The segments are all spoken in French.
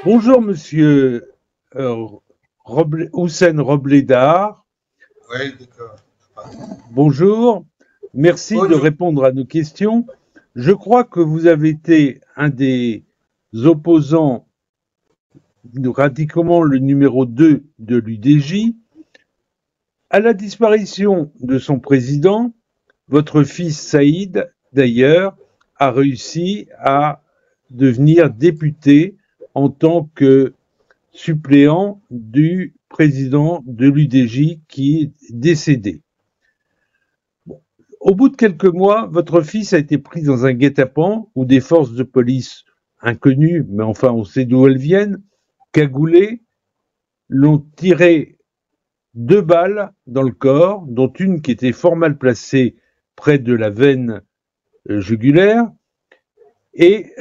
Bonjour Monsieur Houssen Robledar. Oui, d'accord. Bonjour. Merci de Bonjour. répondre à nos questions. Je crois que vous avez été un des opposants pratiquement le numéro 2 de l'UDJ. À la disparition de son président, votre fils Saïd, d'ailleurs, a réussi à devenir député en tant que suppléant du président de l'UDJ qui est décédé. Au bout de quelques mois, votre fils a été pris dans un guet-apens où des forces de police inconnues, mais enfin on sait d'où elles viennent, cagoulées, l'ont tiré 2 balles dans le corps, dont une qui était fort mal placée près de la veine jugulaire, et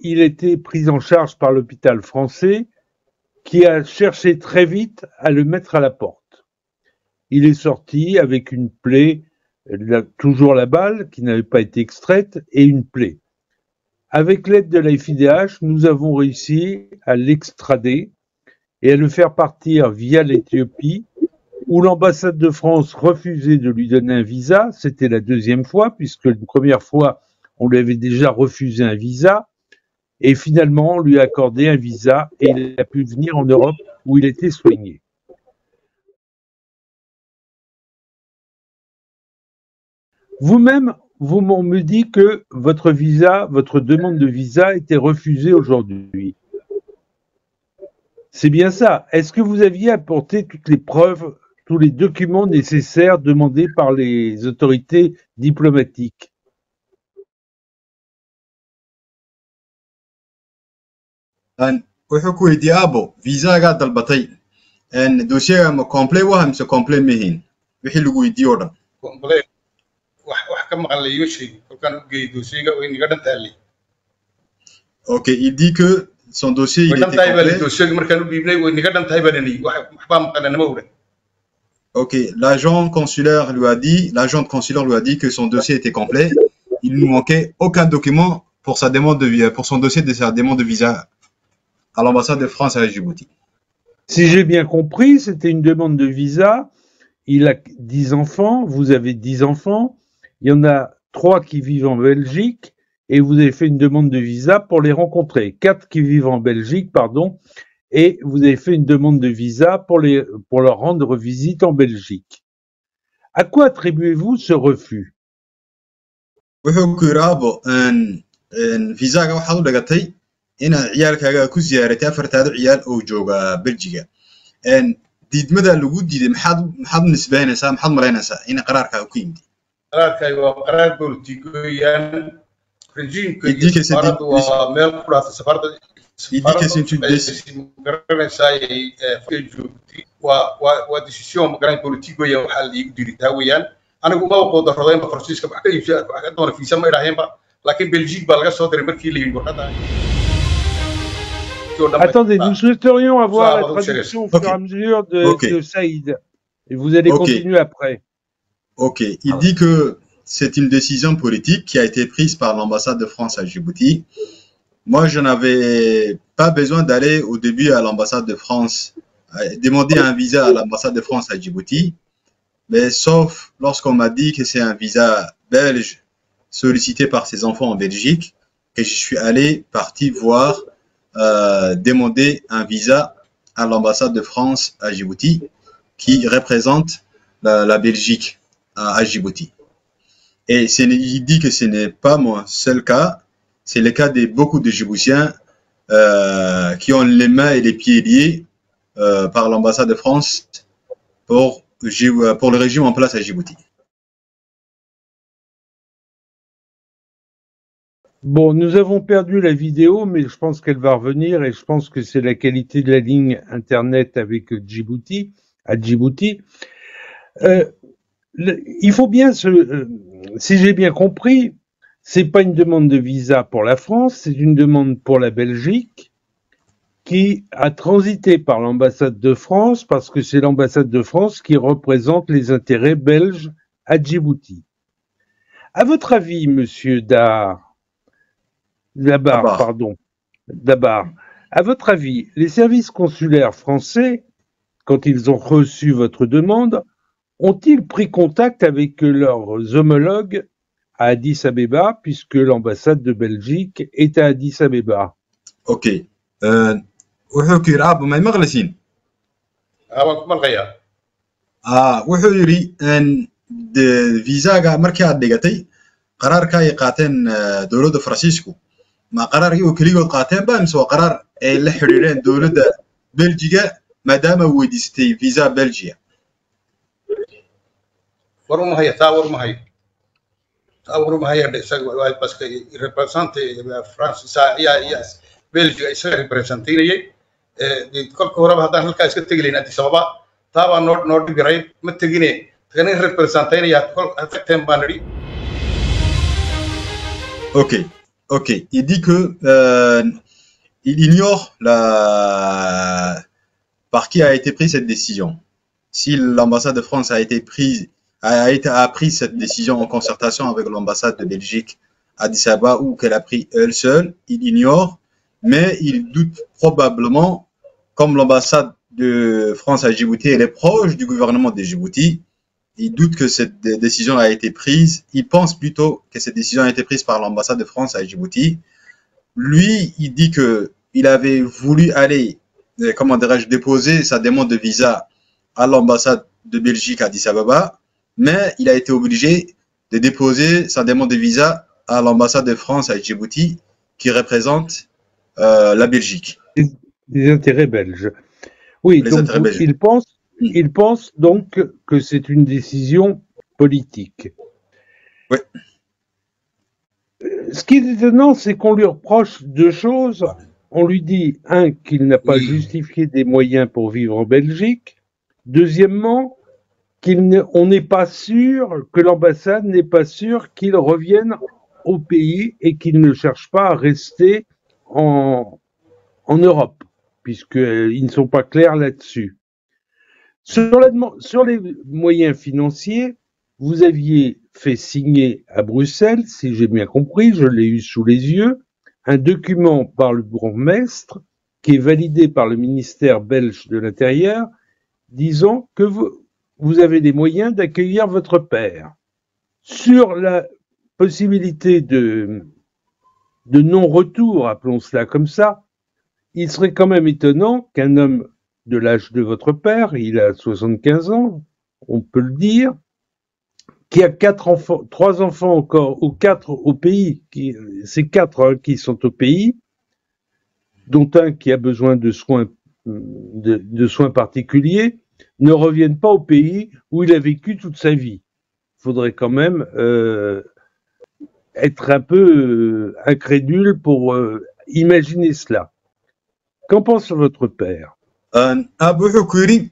il a été pris en charge par l'hôpital français qui a cherché très vite à le mettre à la porte. Il est sorti avec une plaie, toujours la balle qui n'avait pas été extraite, et une plaie. Avec l'aide de la FIDH, nous avons réussi à l'extrader et à le faire partir via l'Éthiopie, où l'ambassade de France refusait de lui donner un visa. C'était la deuxième fois, puisque une première fois, on lui avait déjà refusé un visa. Et finalement, on lui a accordé un visa et il a pu venir en Europe où il était soigné. Vous-même, vous me dit que votre visa, votre demande de visa était refusée aujourd'hui. C'est bien ça. Est-ce que vous aviez apporté toutes les preuves, tous les documents nécessaires demandés par les autorités diplomatiques? wuxuu ku weydiiyey aabo viisaagaa dalbatay doosyaga ma komple waha mise komple mihin wixii lagu weydiiye oo dhan komble wax ka maqan la iima sheegin kolkaan u geeyey doosiyega way niga dhan tahay ok il dit que son dossier il était complet doosiyega markaan u dhiibnay way niga dhan tahay baan niyey waxbaa maqan nama oga ok l'agent consulaire lui a dit que son dossier était complet il ne manquait aucun document pour sa demande de visa, pour son dossier de sa demande de visa à l'ambassade de France à Djibouti. Si j'ai bien compris, c'était une demande de visa. Il a 10 enfants, vous avez 10 enfants. Il y en a 3 qui vivent en Belgique et vous avez fait une demande de visa pour les rencontrer. 4 qui vivent en Belgique, pardon, et vous avez fait une demande de visa pour leur rendre visite en Belgique. À quoi attribuez-vous ce refus? wuxuu ku yidhi aabo viisaaga waxaad u dhagatay inaad ciyaalkaaga ku ziyaaratay afartaada ciyaal oo jooga Belgiga diidmada lagu diiday maxaad u nisbaynaysaa maxaad malaynaysaa in qaraarkaaga ku yimid qaraarkaaga waa qaraar bolitigoyaan rejiimka safaradu waa meel ku dhaafay safarada waa decision magaran bolitigoya waxaa la iigu diri taa weeyaan anigu uma waqooda rodaynba faransiiska wax ka iibsha wax ka doona fiisa ma idhaaheenba laakiin Belgique baa laga soo diray markii la yidhi warqada. Attendez, nous souhaiterions avoir la traduction au fur et à mesure de Saïd. Et vous allez continuer après. Ok, il dit que c'est une décision politique qui a été prise par l'ambassade de France à Djibouti. Moi, je n'avais pas besoin d'aller au début à l'ambassade de France, demander un visa à l'ambassade de France à Djibouti, mais sauf lorsqu'on m'a dit que c'est un visa belge sollicité par ses enfants en Belgique, que je suis parti voir demander un visa à l'ambassade de France à Djibouti, qui représente la Belgique à Djibouti. Et il dit que ce n'est pas mon seul cas, c'est le cas de beaucoup de Djiboutiens qui ont les mains et les pieds liés par l'ambassade de France pour le régime en place à Djibouti. Bon, nous avons perdu la vidéo, mais je pense qu'elle va revenir et je pense que c'est la qualité de la ligne Internet avec Djibouti, à Djibouti. Il faut bien si j'ai bien compris, c'est pas une demande de visa pour la France, c'est une demande pour la Belgique qui a transité par l'ambassade de France parce que c'est l'ambassade de France qui représente les intérêts belges à Djibouti. À votre avis, monsieur Dabar, À votre avis, les services consulaires français, quand ils ont reçu votre demande, ont-ils pris contact avec leurs homologues à Addis Abeba, puisque l'ambassade de Belgique est à Addis Abeba? Ok. wuxuu ku yidhi aabba may maqlaysiin waan ku malqayaa wuxuu yidhi viisaga markii aad dhigatay qaraarka ay qaateen dowladda faransiisku ma qaraar iyagoo keligood qaateen ba mise waa qaraar ay la xidhiidheen dowladda belgiga maadaama weydiisatay visa belgia war uma haya taa war uma haya isaga baska represente France ya belgiga isaga representinayay kolka horeba haddaan halkaa iska tegi lahayn Addis Ababa taa baa noo dhibiray ma tegine taganin representinaya kol tagteen baan nidhi. Ok. Il dit que il ignore par qui a été prise cette décision. Si l'ambassade de France a pris cette décision en concertation avec l'ambassade de Belgique à Addis Abeba ou qu'elle a pris elle seule, il ignore, mais il doute probablement, comme l'ambassade de France à Djibouti, elle est proche du gouvernement de Djibouti, il doute que cette décision a été prise. Il pense plutôt que cette décision a été prise par l'ambassade de France à Djibouti. Lui, il dit que il avait voulu aller, comment dirais-je, déposer sa demande de visa à l'ambassade de Belgique à Addis Abeba, mais il a été obligé de déposer sa demande de visa à l'ambassade de France à Djibouti, qui représente la Belgique. Les intérêts belges. Oui, Les donc intérêts belges. il pense donc que c'est une décision politique. Oui. Ce qui est étonnant, c'est qu'on lui reproche deux choses. On lui dit, un, qu'il n'a pas justifié des moyens pour vivre en Belgique. Deuxièmement, on n'est pas sûr, que l'ambassade n'est pas sûre qu'il revienne au pays et qu'il ne cherche pas à rester en Europe, puisqu'ils ne sont pas clairs là-dessus. Sur les moyens financiers, vous aviez fait signer à Bruxelles, si j'ai bien compris, je l'ai eu sous les yeux, un document par le bourgmestre qui est validé par le ministère belge de l'Intérieur, disant que vous avez les moyens d'accueillir votre père. Sur la possibilité de non-retour, appelons cela comme ça, il serait quand même étonnant qu'un homme de l'âge de votre père, il a 75 ans, on peut le dire, qui a 3 enfants encore, ou 4 au pays, c'est 4 qui sont au pays, dont un qui a besoin de soins particuliers, ne reviennent pas au pays où il a vécu toute sa vie. Il faudrait quand même être un peu incrédule pour imaginer cela. Qu'en pense votre père? aabba wuxuu ku yidhi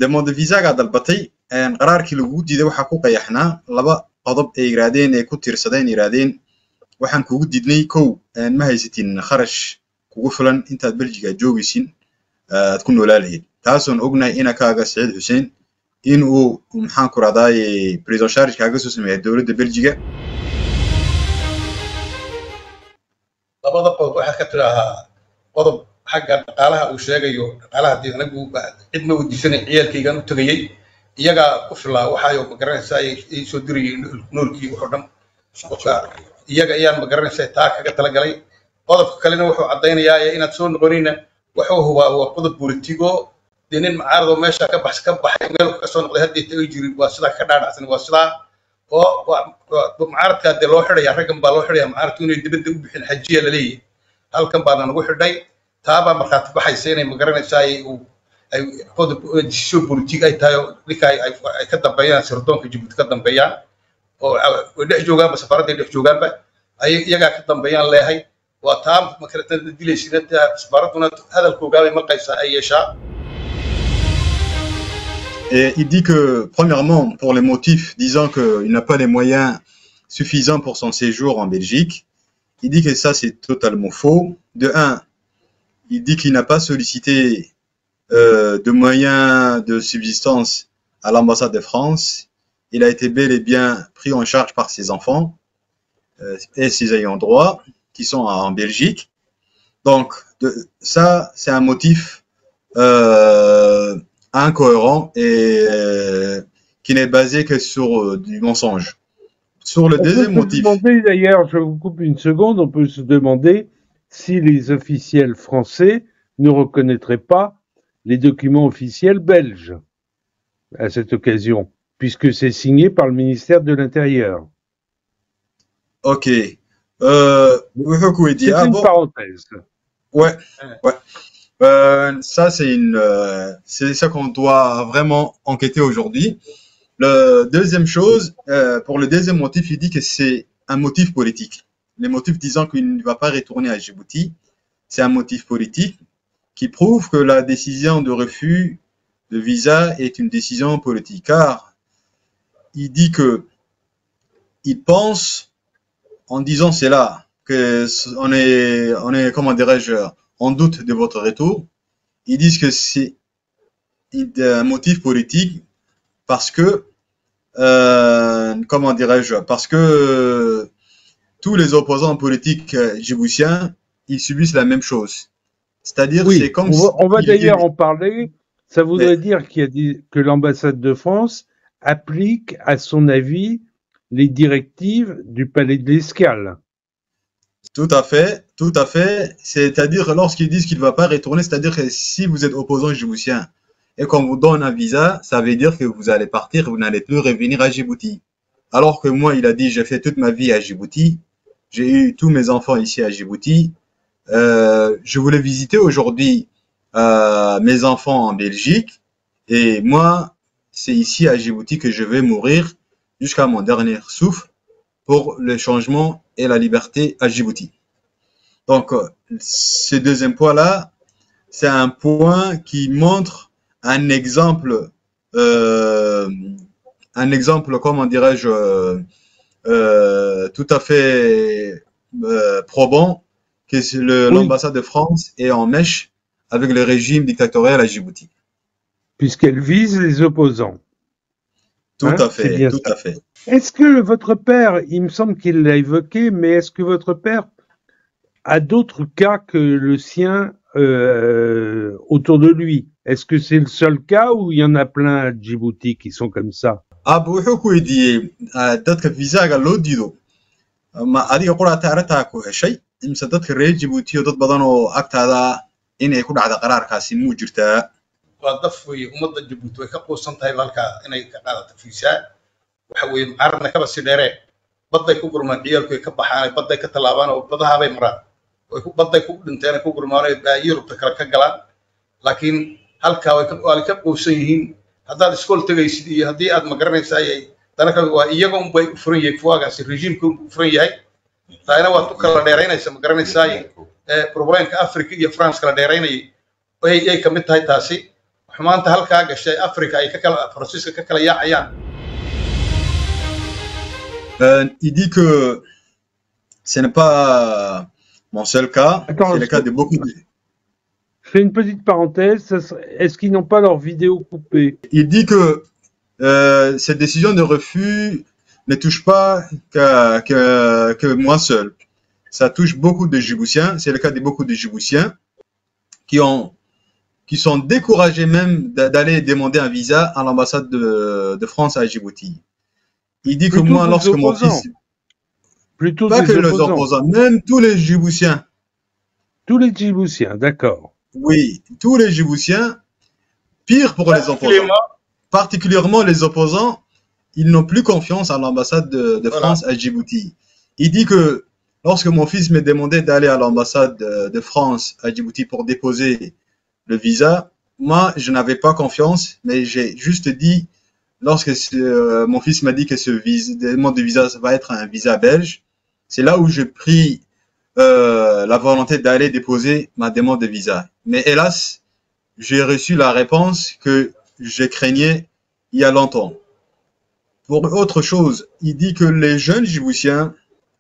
demande visaga dalbatay qaraarkii lagu diiday waxaa ku qayaxnaa laba qodob ay yiraahdeen ay ku tiirsadeen yiraahdeen waxaan kugu diidnay kow ma haysatin kharash kugu filan intaad belgiga joogaysin aad ku noolaa lahayd taasoon ognahay inakaaga Saciid Xuseen in uu maxaan ku raadaaye prison charge kaaga soo sameeyay dowladda belgiga labada qodob waxaa ka tiraahdaa qodob xagga dhaqaalaha uu sheegayo dhaqaalaha dii anagu cid ma weydiisanay ciyaalkaygan u tagayay iyagaa ku filaa waxaayo ma garanaysaa ay soo dirayeen noolkii wuxuu dhan iyaga ayaan ma garanaysaa taa kaga talagalay qodobka kalena wuxuu caddaynayaa inaad soo noqonayna wuxuu hubaa waa qodob politigo dee nin mucaaradoo meesha ka baxay meel ka soo noqday haddii tagay jirin waa sidaa ka dhaadhacsan waa sidaa oo mucaaradkaa dee loo xidhaya raggan baa loo xidhaya mucaaradku inay dibadda u bixin xajiya la leeyahay halkan baana nagu xidhay taabaa markhaati baxaysa inay ma garanaysaa ay qodob decision politique ay tahay ninka ay ka dambeeyaan sirdoonka Djibouti ka dambeeyaan oo way dhex joogaanba safaaradda dhex joogaanba ay iyagaa ka dambeeyaan leeyahay waa taa makaranta dilaysiina safaaraduna hadalkoogaa bay maqaysaa ay yeeshaa. Et il dit que, premièrement, pour les motifs disant qu'il n'a pas les moyens suffisants pour son séjour en Belgique, il dit que ça, c'est totalement faux. De un, il dit qu'il n'a pas sollicité de moyens de subsistance à l'ambassade de France. Il a été bel et bien pris en charge par ses enfants et ses ayants droit qui sont en Belgique. Donc, ça, c'est un motif incohérent et qui n'est basé que sur du mensonge. Sur le On peut deuxième se motif, demander, d'ailleurs, je vous coupe une seconde, on peut se demander si les officiels français ne reconnaîtraient pas les documents officiels belges à cette occasion, puisque c'est signé par le ministère de l'Intérieur. ok. C'est Ah une bon, parenthèse. ouais, ouais. Ça, c'est ça qu'on doit vraiment enquêter aujourd'hui. Le deuxième chose, pour le deuxième motif, il dit que c'est un motif politique. Les motifs disant qu'il ne va pas retourner à Djibouti, c'est un motif politique qui prouve que la décision de refus de visa est une décision politique. Car il dit que il pense, en disant cela, que on est, comment dirais-je, en doute de votre retour. Ils disent que c'est un motif politique parce que comment dirais-je, parce que tous les opposants politiques djiboutiens, ils subissent la même chose. C'est-à-dire, c'est Oui, comme si on va d'ailleurs en parler. Ça voudrait dire que l'ambassade de France applique, à son avis, les directives du palais de l'Escale. tout à fait, tout à fait. C'est-à-dire, lorsqu'ils disent qu'il ne va pas retourner, c'est-à-dire que si vous êtes opposant djiboutien et qu'on vous donne un visa, ça veut dire que vous allez partir, vous n'allez plus revenir à Djibouti. Alors que moi, il a dit, j'ai fait toute ma vie à Djibouti, j'ai eu tous mes enfants ici à Djibouti. Je voulais visiter aujourd'hui mes enfants en Belgique et moi, c'est ici à Djibouti que je vais mourir jusqu'à mon dernier souffle pour le changement et la liberté à Djibouti. Donc, ce deuxième point-là, c'est un point qui montre euh, un exemple, comment dirais-je, tout à fait probant que Oui, l'ambassade de France est en mèche avec le régime dictatorial à Djibouti. puisqu'elle vise les opposants. Tout Hein, à c'est fait, bien tout ça. à fait. Est-ce que votre père, il me semble qu'il l'a évoqué, mais est-ce que votre père a d'autres cas que le sien autour de lui? Est-ce que c'est le seul cas ou il y en a plein à Djibouti qui sont comme ça? Abu wuxuu ku weydiiyey dadka visaaga loo diido ma adiga quraata arrintaa ku heshay imse dadka reer Djibouti oo dad badan oo agtaada inay ku dhacda qaraarkaasi muu jirtaa? waa daf weeye ummadda Jabuuti way ka quusan tahay halkaa inay ka qaadato fiisaa waxa weeye mucaaradna kaba si dheeree badday ku gurmaan ciyaalku ay ka baxaan badday ka tallaabaan oo badaha bay maraan badday ku dhinteen ku gurmaan Yurubta kale ka galaan laakiin halkaa way ka quusan yihiin haddaad iskool tegaysid iyo haddii aad ma garanaysaa danaka waa iyaga un bay u furan yahay kuwaagaasi rejiimka u furan yahay taayna waad ku kala dheeraynaysa ma garanaysaa problemka Afrika iyo France kala dheeraynayay ay ka mid tahay taasi xumaanta halkaa gashay Afrika ay ka kala Faransiiska ka kala yaacayaan. Il dit que ce n'est pas mon seul cas, Attends, c'est le cas de beaucoup de... je fais une petite parenthèse. Est-ce qu'ils n'ont pas leur vidéo coupée? Il dit que cette décision de refus ne touche pas que moi seul. Ça touche beaucoup de Djiboutiens. C'est le cas de beaucoup de Djiboutiens qui sont découragés même d'aller demander un visa à l'ambassade de France à Djibouti. Il dit que Plutôt moi, des lorsque mon opposants. fils, Plutôt pas des que les opposants. opposants, même tous les Djiboutiens, Tous les Djiboutiens, d'accord. oui, tous les Djiboutiens, pire pour les opposants. Particulièrement les opposants, ils n'ont plus confiance à l'ambassade de France à Djibouti. Il dit que lorsque mon fils me demandait d'aller à l'ambassade de France à Djibouti pour déposer le visa, moi, je n'avais pas confiance, mais j'ai juste dit, lorsque mon fils m'a dit que ce demande de visa va être un visa belge, c'est là où j'ai pris la volonté d'aller déposer ma demande de visa. Mais hélas, j'ai reçu la réponse que je craignais il y a longtemps. Pour autre chose, il dit que les jeunes Djiboutiens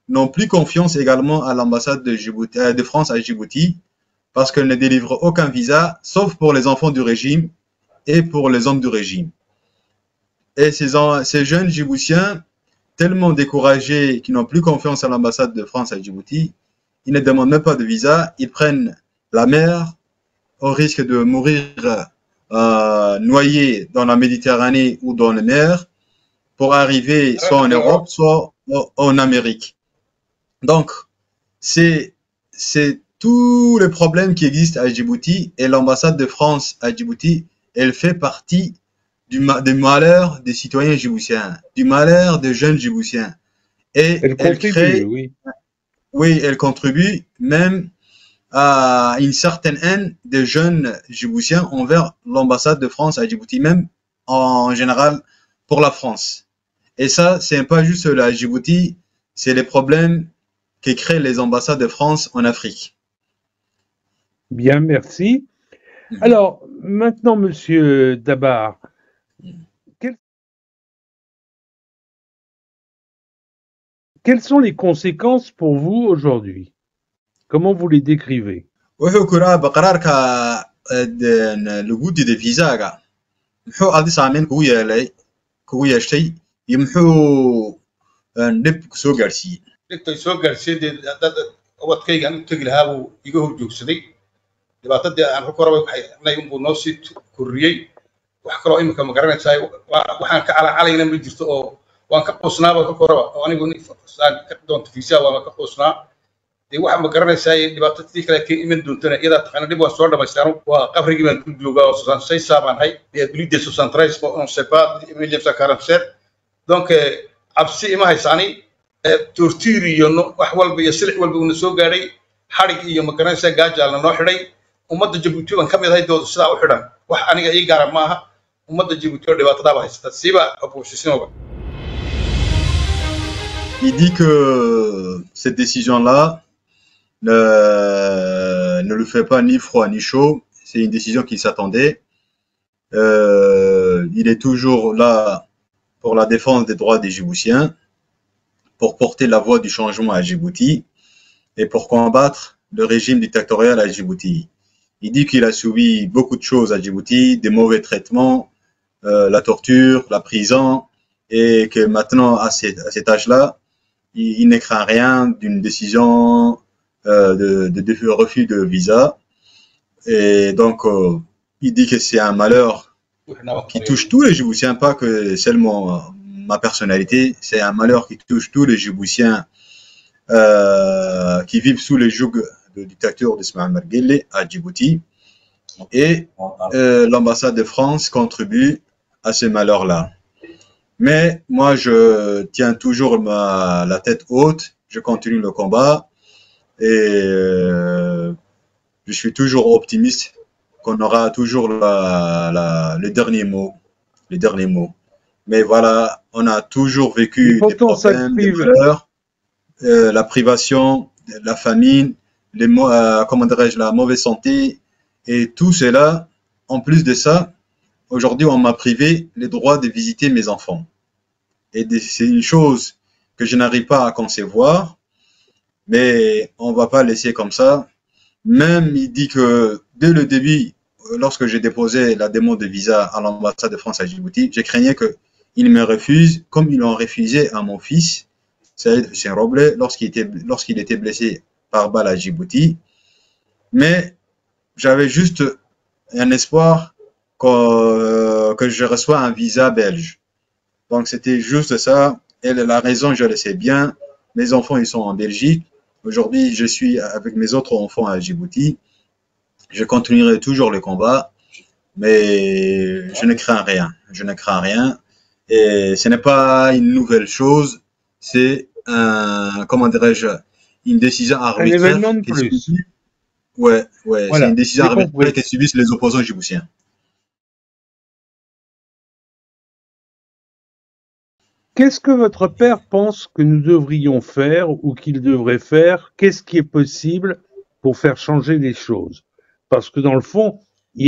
n'ont plus confiance également à l'ambassade de France à Djibouti parce qu'elle ne délivre aucun visa, sauf pour les enfants du régime et pour les hommes du régime. Et ces jeunes Djiboutiens, tellement découragés qu'ils n'ont plus confiance à l'ambassade de France à Djibouti, ils ne demandent même pas de visa, ils prennent la mer au risque de mourir noyés dans la Méditerranée ou dans la mer pour arriver soit en Europe, soit en Amérique. Donc, c'est tous les problèmes qui existent à Djibouti, et l'ambassade de France à Djibouti, elle fait partie du malheur des citoyens djiboutiens, du malheur des jeunes djiboutiens. Et elle crée, oui, elle contribue même à une certaine haine des jeunes djiboutiens envers l'ambassade de France à Djibouti, même en général pour la France. Et ça, c'est pas juste la Djibouti, c'est les problèmes que créent les ambassades de France en Afrique. Bien, merci. Alors, maintenant, Monsieur Dabar, quelles sont les conséquences pour vous aujourd'hui? Comment vous les décrivez? wuxuu ku yidhaha baqaraarka lagu diiday viisaga muxuu adi saameyn kugu yeeshay iyo muxuu dhib soo gaarsiiyey? dhibtay soo gaarsiiyay dad wadkayga aan u tegi lahaa buu iga hor joogsaday dhibaatadii aan ku korabay waxay anay unbuu noo sii korriyey wax kaloo imika ma garanaysaa waxaan ka calaacalayna ma jirto oo waan ka qoosnaaba ka koraba oo anigu saan ka doonto fiisa waan ka qoosnaa dee waxa ma garanaysaa dhibaatadii kale ka iman doontana iyada taqana dib waan soo dhamaystaan waa qabrigii baan ku joogaa oo soo say saabaan hay dee bulide soo centralize on sait pas William Sakaramset donc absi ima haysaani torture iyo wax walba iyo silix walba uu soo gaaray xarig iyo ma garanaysaa gaajaalna noo xidhay ummadda Djibouti baan kamid ahay dood sida u xidhan wax aniga ii gaar maaha ummadda Djibouti oo dhibaatada ba haysata siba opposition. Il dit que cette décision-là ne lui fait pas ni froid ni chaud. C'est une décision qu'il s'attendait. Il est toujours là pour la défense des droits des Djiboutiens, pour porter la voix du changement à Djibouti et pour combattre le régime dictatorial à Djibouti. Il dit qu'il a subi beaucoup de choses à Djibouti, des mauvais traitements, la torture, la prison, et que maintenant, à cet âge-là, il ne craint rien d'une décision de refus de visa. Et donc, il dit que c'est un malheur qui touche tous les Djiboutiens, pas que seulement ma personnalité, c'est un malheur qui touche tous les Djiboutiens qui vivent sous le joug de dictature d'Ismaël Marguerite à Djibouti. Et l'ambassade de France contribue à ce malheur-là. Mais moi, je tiens toujours la tête haute, je continue le combat et je suis toujours optimiste qu'on aura toujours le dernier mot. Mais voilà, on a toujours vécu des problèmes, des malheurs, la privation, la famine, comment dirais-je, la mauvaise santé et tout cela. En plus de ça, aujourd'hui, on m'a privé le droit de visiter mes enfants. Et c'est une chose que je n'arrive pas à concevoir, mais on ne va pas laisser comme ça. Même, il dit que dès le début, lorsque j'ai déposé la demande de visa à l'ambassade de France à Djibouti, je craignais qu'ils me refusent, comme ils l'ont refusé à mon fils, Saïd Hussein Roble, lorsqu'il était blessé par balle à Djibouti. Mais j'avais juste un espoir que je reçois un visa belge. Donc, c'était juste ça. Et la raison, je le sais bien. Mes enfants, ils sont en Belgique. Aujourd'hui, je suis avec mes autres enfants à Djibouti. Je continuerai toujours le combat. Mais je ne crains rien. Je ne crains rien. Et ce n'est pas une nouvelle chose. C'est comment dirais-je, une décision arbitraire. Un événement de plus. Ouais, voilà. C'est une décision arbitraire que subissent les opposants djiboutiens. Qu'est-ce que votre père pense que nous devrions faire ou qu'il devrait faire? Qu'est-ce qui est possible pour faire changer les choses? Parce que dans le fond, il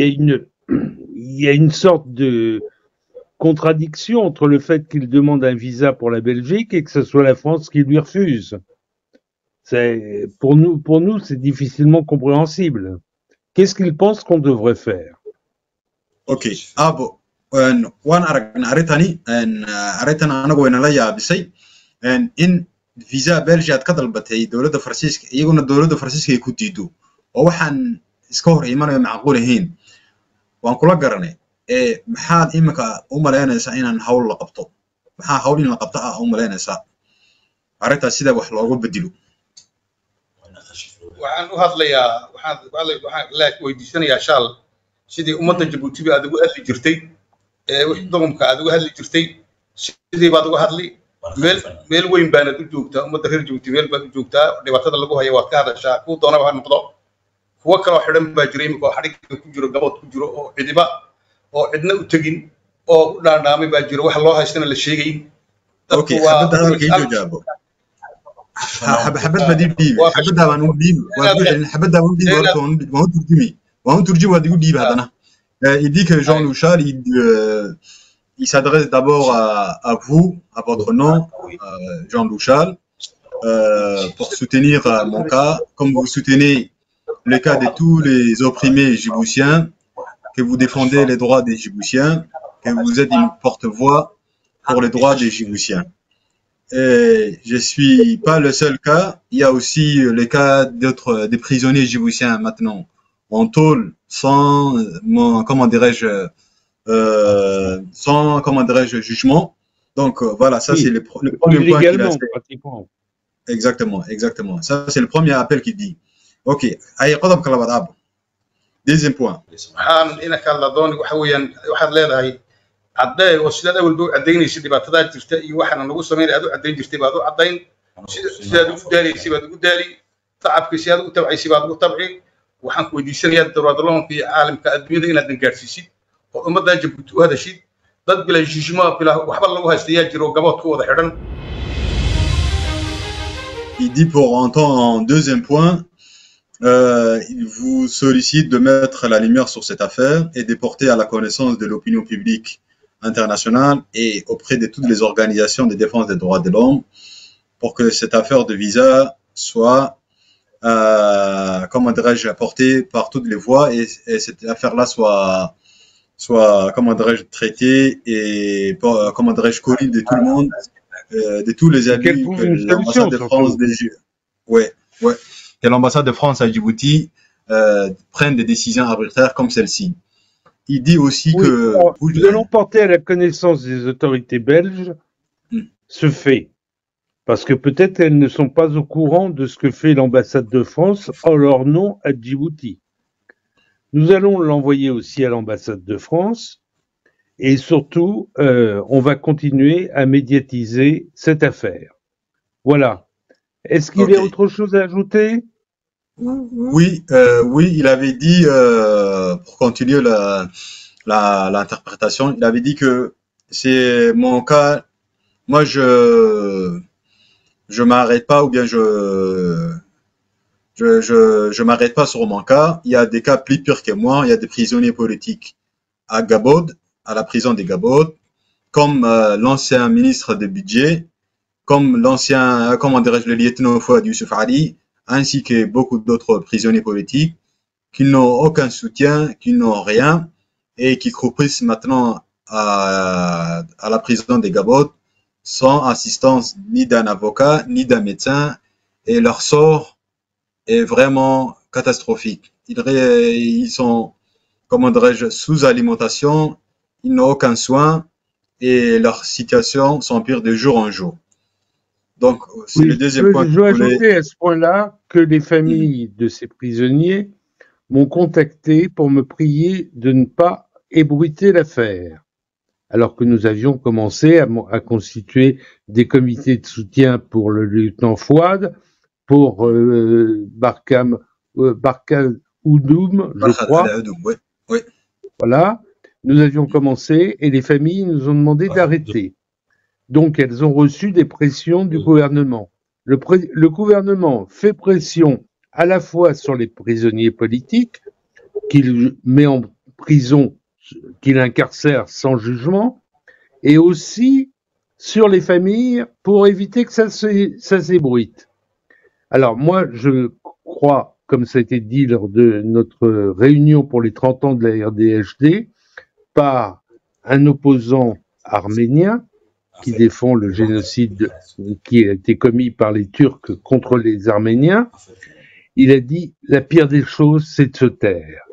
y a une sorte de contradiction entre le fait qu'il demande un visa pour la Belgique et que ce soit la France qui lui refuse. Pour nous, c'est difficilement compréhensible. Qu'est-ce qu'il pense qu'on devrait faire? Ok. Ah bon. waan aragna arintani anagu wayna la yaabisay in فيزا بلجيا ka dalbatay dowladda Faransiiska iyaguna dowladda Faransiiska ay ku diido oo waxaan iska hor imanaya macquul ahayn waan kula garanay maxaad imika u maleynaysaa inaan hawl la qabto maxaa hawl in la qabto u maleynaysaa arrintaas sida wax loogu bedelo waxaan u hadlayaa waxaan la weydiisanayaa shaal sidii ummadda Jabuuti aad ugu hadli jirtay wixii doqomka aad ugu hadli jirtay sidii baad ugu hadli meel weyn baanad u joogtaa ummadda reer Jabuuti meel baad u joogtaa dhibaatada lagu hayo waad ka hadashaa ku doonaba ha noqdo kuwa kale oo xidhan baa jiray imika xarig ku jiro gabood ku jiro oo cidiba oo cidna u tagin oo u dhaandhaamay baa jiro wax loo haystana la sheegay okay xabada hadalka iyo jawaabo حبات بدي بيبي حبات ده وانو بيبي حبات ده وانو بيبي وانو ترجمي وانو ترجمي وادي بيبي هذا il dit que Jean Louchal il s'adresse d'abord à vous à votre nom Jean Louchal pour soutenir mon cas comme vous soutenez le cas de tous les opprimés djiboutiens que vous défendez les droits des Djiboutiens que vous êtes une porte-voix pour les droits des Djiboutiens. Et je suis pas le seul cas. Il y a aussi les cas d'autres des prisonniers djiboutiens maintenant en tôle sans comment dirais-je jugement. Donc voilà, ça oui, c'est le premier point qu'il a fait. Pratiquement. Exactement. Ça c'est le premier appel qu'il dit. Ok. Aïe, قدم كلام أب. Deuxième point. عدين وسيلة أول بيو عدين يصير باتدار تشتى يوحنا نقول سمين أدو عدين تشتى بادو عدين سيادو داري سيادو داري تعب كسيادو تبعي سيادو تبعي وحنك ودي سنيات درادلون في عالم كأدمية إن الدنجارسيسي وما ده جبت هذا الشيء ضد بلا جيجما بلا وحبل الله هستياج جرو جبات هو ده حرن. Il dit pour entendre en deuxième point, il vous sollicite de mettre la lumière sur cette affaire et de porter à la connaissance de l'opinion publique internationale et auprès de toutes les organisations de défense des droits de l'homme pour que cette affaire de visa soit, comment dirais-je, portée par toutes les voies et cette affaire-là soit, comment dirais-je, traitée et, comment dirais-je, connue de tout le monde, de tous les abus que l'ambassade de France que l'ambassade de France à Djibouti prenne des décisions arbitraires comme celle-ci. Il dit aussi que... Nous allons porter à la connaissance des autorités belges ce fait. Parce que peut-être elles ne sont pas au courant de ce que fait l'ambassade de France en leur nom à Djibouti. Nous allons l'envoyer aussi à l'ambassade de France et surtout, on va continuer à médiatiser cette affaire. Voilà. Est-ce qu'il y a autre chose à ajouter? Oui, il avait dit, pour continuer l'interprétation, il avait dit que c'est mon cas, moi je m'arrête pas ou bien je m'arrête pas sur mon cas. Il y a des cas plus pires que moi. Il y a des prisonniers politiques à Gabod, à la prison de Gabod, comme l'ancien ministre du budget, comme l'ancien, comment dirais-je, le lieutenant Fouad Youssouf Ali, ainsi que beaucoup d'autres prisonniers politiques qui n'ont aucun soutien, qui n'ont rien et qui croupissent maintenant à la prison de Gabod sans assistance ni d'un avocat, ni d'un médecin et leur sort est vraiment catastrophique. Ils sont, comment dirais-je, sous alimentation, ils n'ont aucun soin et leur situation s'empire de jour en jour. Donc, c'est le deuxième point. Je veux ajouter à ce point-là que les familles de ces prisonniers m'ont contacté pour me prier de ne pas ébruiter l'affaire, alors que nous avions commencé à constituer des comités de soutien pour le lieutenant Fouad, pour Barkhane Oudoum, je crois. Oui. Voilà, nous avions commencé et les familles nous ont demandé d'arrêter. Donc, elles ont reçu des pressions du gouvernement. Le gouvernement fait pression à la fois sur les prisonniers politiques, qu'il met en prison, qu'il incarcère sans jugement, et aussi sur les familles pour éviter que ça s'ébruite. Alors, moi, je crois, comme ça a été dit lors de notre réunion pour les 30 ans de la RDHD, par un opposant arménien, qui défend le génocide qui a été commis par les Turcs contre les Arméniens. Il a dit « La pire des choses, c'est de se taire ».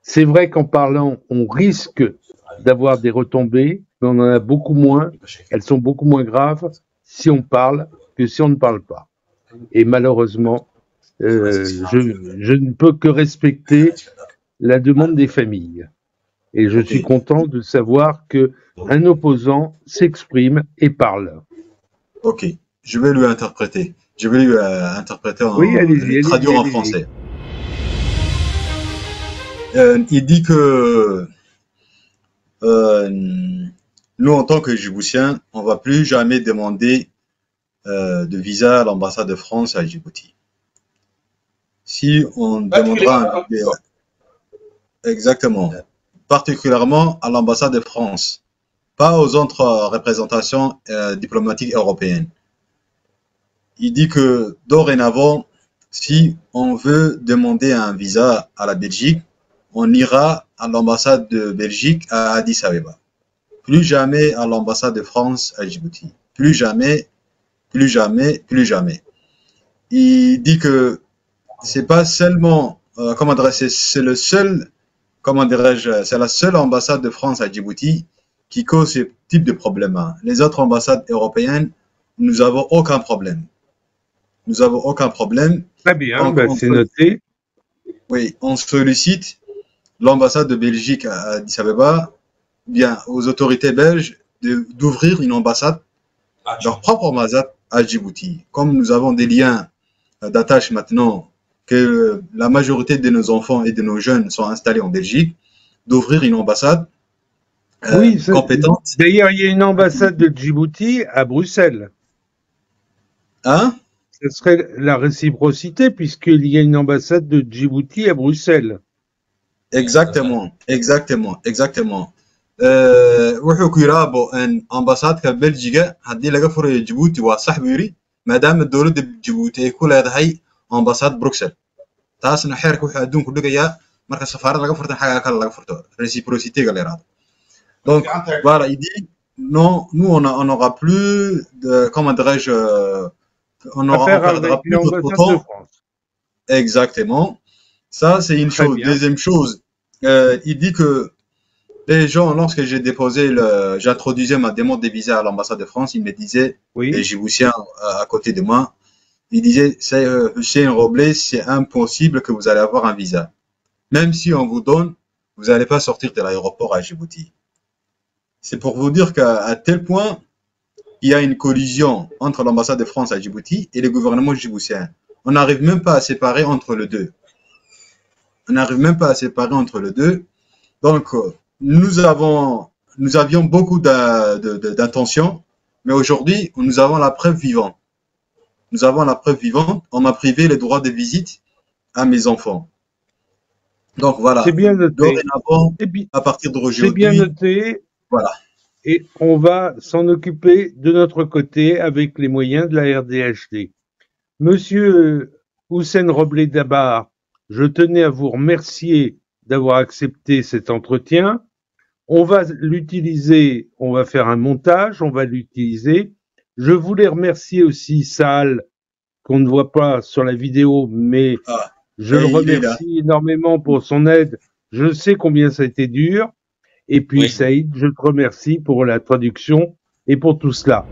C'est vrai qu'en parlant, on risque d'avoir des retombées, mais on en a beaucoup moins. Elles sont beaucoup moins graves si on parle que si on ne parle pas. Et malheureusement, je ne peux que respecter la demande des familles. Et je suis content de savoir qu'un opposant s'exprime et parle. Ok, je vais lui interpréter. Je vais lui interpréter Oui, allez-y, traduire en français. Il dit que nous, en tant que Djiboutiens, on va plus jamais demander de visa à l'ambassade de France à Djibouti. Si on demandera exactement, particulièrement à l'ambassade de France, pas aux autres représentations diplomatiques européennes. Il dit que dorénavant, si on veut demander un visa à la Belgique, on ira à l'ambassade de Belgique à Addis Abeba. Plus jamais à l'ambassade de France à Djibouti. Plus jamais, plus jamais, plus jamais. Il dit que c'est pas seulement, c'est le seul, c'est la seule ambassade de France à Djibouti qui cause ce type de problème. Les autres ambassades européennes, nous n'avons aucun problème. Nous n'avons aucun problème. Très bien, c'est noté. Oui, on sollicite l'ambassade de Belgique à Addis Abeba, bien aux autorités belges d'ouvrir une ambassade, leur propre ambassade à Djibouti. Comme nous avons des liens d'attache maintenant, que la majorité de nos enfants et de nos jeunes sont installés en Belgique, d'ouvrir une ambassade compétente. D'ailleurs, il y a une ambassade de Djibouti à Bruxelles. Hein? Ce serait la réciprocité puisqu'il y a une ambassade de Djibouti à Bruxelles. Exactement, exactement, exactement. wuxuu ku yidhi abo ambasaadka Belgiga haddii laga furayo Djibouti waa sax buu yidhi maadaama dowladda Djibouti ay ku leedahay ambassade Bruxelles taasna xeerka wuxuu adduunku dhigayaa marka safaarad laga furtan xagga kale laga furto réciprocité-ga la yiraahdo. Donc voilà, il dit non, nous on n'aura plus de, comment dirais-je, on perdra plus notre temps. Exactement. Ça, c'est une chose. Deuxième chose, il dit que les gens, lorsque j'introduisais ma demande de visa à l'ambassade de France, ils me disaient, les Djiboutiens à côté de moi, ils disaient, Hussein Roblé, c'est impossible que vous allez avoir un visa. Même si on vous donne, vous n'allez pas sortir de l'aéroport à Djibouti. C'est pour vous dire qu'à tel point, il y a une collision entre l'ambassade de France à Djibouti et le gouvernement djiboutien. On n'arrive même pas à séparer entre les deux. On n'arrive même pas à séparer entre les deux. Donc, nous avions beaucoup d'intentions, mais aujourd'hui, nous avons la preuve vivante. Nous avons la preuve vivante. On m'a privé les droits de visite à mes enfants. Donc voilà. C'est bien noté. Dorénavant, à partir d'aujourd'hui. C'est bien noté. Voilà. Et on va s'en occuper de notre côté avec les moyens de la RDHD. Monsieur Hussein Roblé Dabar, je tenais à vous remercier d'avoir accepté cet entretien. On va l'utiliser, on va faire un montage, on va l'utiliser. Je voulais remercier aussi Saal, qu'on ne voit pas sur la vidéo, mais je le remercie énormément pour son aide. Je sais combien ça a été dur. Et puis Saïd, je te remercie pour la traduction et pour tout cela.